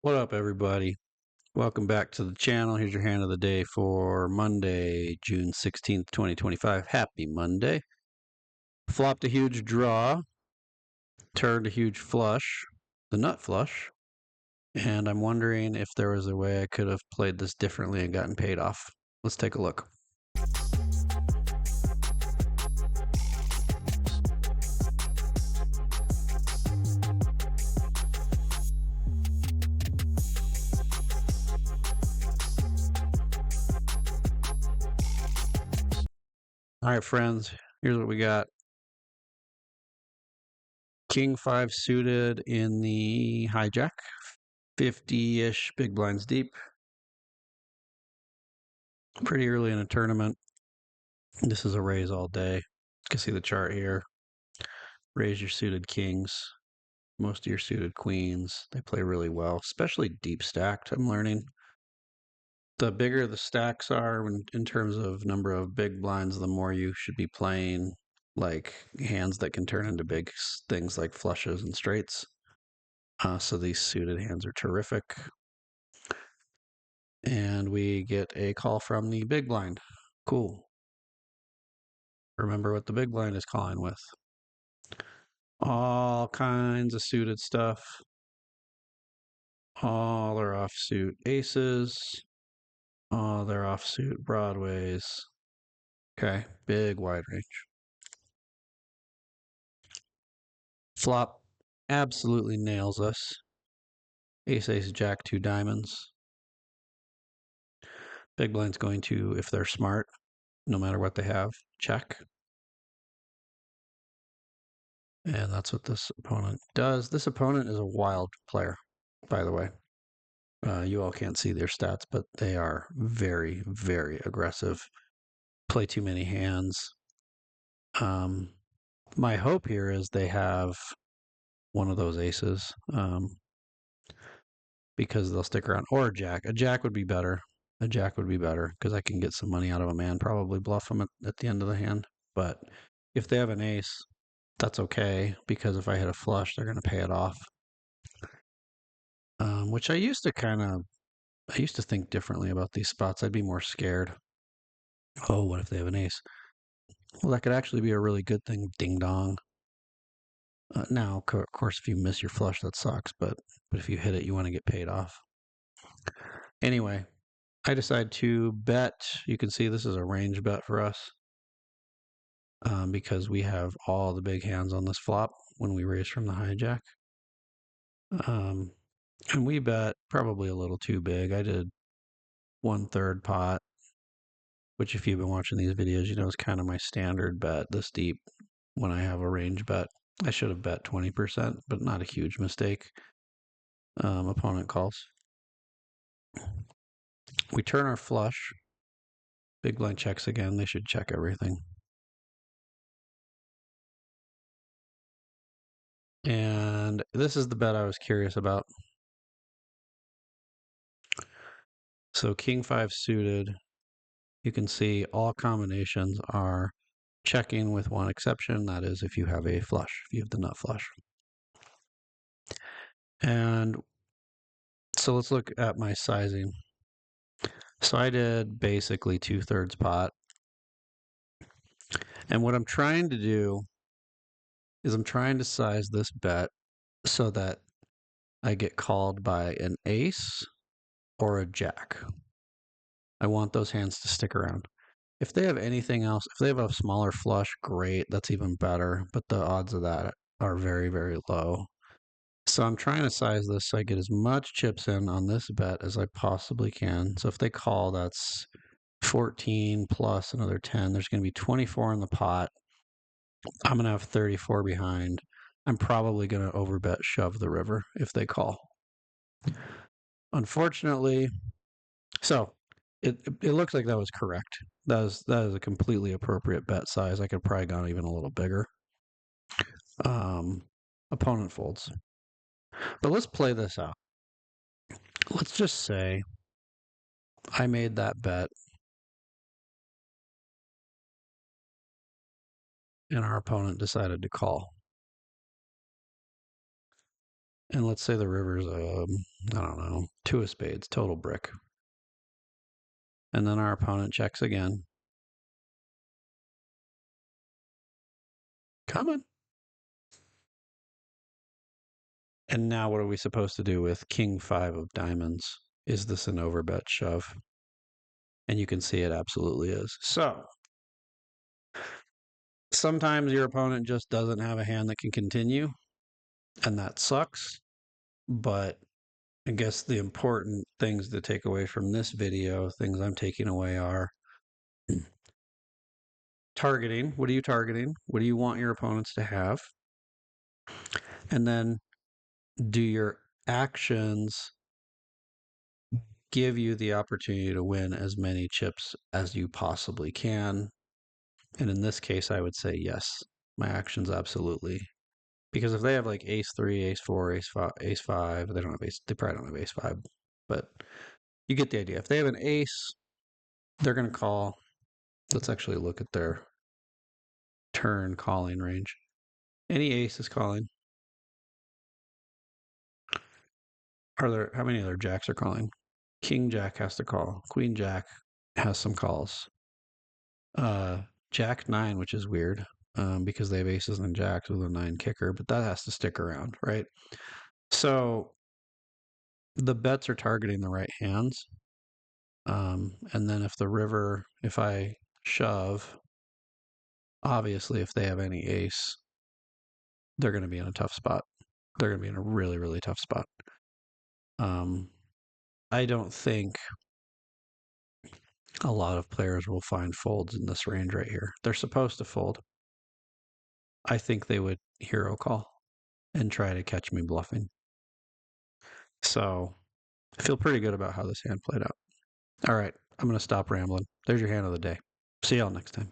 What up, everybody? Welcome back to the channel. Here's your hand of the day for Monday, June 16th, 2025. Happy Monday. Flopped a huge draw, turned a huge flush, the nut flush, and I'm wondering if there was a way I could have played this differently and gotten paid off. Let's take a look. All right, friends, here's what we got. King 5 suited in the hijack, 50-ish big blinds deep. Pretty early in a tournament. This is a raise all day. You can see the chart here. Raise your suited kings, most of your suited queens. They play really well, especially deep stacked, I'm learning. The bigger the stacks are in terms of number of big blinds, the more you should be playing like hands that can turn into big things like flushes and straights. So these suited hands are terrific. And we get a call from the big blind. Cool. Remember what the big blind is calling with. All kinds of suited stuff. All are offsuit aces. All their offsuit broadways. Okay, big wide range. Flop absolutely nails us. Ace, ace, jack, two diamonds. Big blind's going to, if they're smart, no matter what they have, check. And that's what this opponent does. This opponent is a wild player, by the way. You all can't see their stats, but they are very, very aggressive. Play too many hands. My hope here is they have one of those aces because they'll stick around. Or a jack. A jack would be better. A jack would be better because I can get some money out of a man, probably bluff them at the end of the hand. But if they have an ace, that's okay because if I hit a flush, they're going to pay it off. Which I used to think differently about these spots. I'd be more scared. Oh, what if they have an ace? Well, that could actually be a really good thing. Ding dong. Now, of course, if you miss your flush, that sucks. But if you hit it, you want to get paid off. Anyway, I decide to bet. You can see this is a range bet for us because we have all the big hands on this flop when we raise from the hijack. And we bet probably a little too big. I did 1/3 pot, which if you've been watching these videos, you know is kind of my standard bet this deep when I have a range bet. I should have bet 20%, but not a huge mistake. Opponent calls. We turn our flush. Big blind checks again. They should check everything. And this is the bet I was curious about. So king 5 suited. You can see all combinations are checking with one exception. That is if you have a flush, if you have the nut flush. And so let's look at my sizing. So I did basically 2/3 pot. And what I'm trying to do is I'm trying to size this bet so that I get called by an ace or a jack. I want those hands to stick around. If they have anything else, if they have a smaller flush, great, that's even better. But the odds of that are very, very low. So I'm trying to size this so I get as much chips in on this bet as I possibly can. So if they call, that's 14 plus another 10. There's going to be 24 in the pot. I'm going to have 34 behind. I'm probably going to overbet shove the river if they call. Unfortunately, so it looks like that was correct. That is a completely appropriate bet size. I could probably gone even a little bigger. Opponent folds. But let's play this out. Let's just say I made that bet and our opponent decided to call. And let's say the river's, I don't know, two of spades, total brick. And then our opponent checks again. Come on. And now what are we supposed to do with king five of diamonds? Is this an overbet shove? And you can see it absolutely is. So sometimes your opponent just doesn't have a hand that can continue, and that sucks. But I guess the important things to take away from this video, things I'm taking away are targeting. What are you targeting? What do you want your opponents to have? And then do your actions give you the opportunity to win as many chips as you possibly can? And in this case, I would say yes. My actions absolutely. Because if they have like ace three, ace four, ace five, they don't have ace. They probably don't have ace five, but you get the idea. If they have an ace, they're going to call. Let's actually look at their turn calling range. Any ace is calling. Are there how many other jacks are calling? King Jack has to call. Queen Jack has some calls. Jack nine, which is weird, because they have aces and jacks with a nine kicker, but that has to stick around, right? So the bets are targeting the right hands. And then if I shove, obviously if they have any ace, they're going to be in a tough spot. They're going to be in a really, really tough spot. I don't think a lot of players will find folds in this range right here. They're supposed to fold. I think they would hero call and try to catch me bluffing. So I feel pretty good about how this hand played out. All right, I'm going to stop rambling. There's your hand of the day. See y'all next time.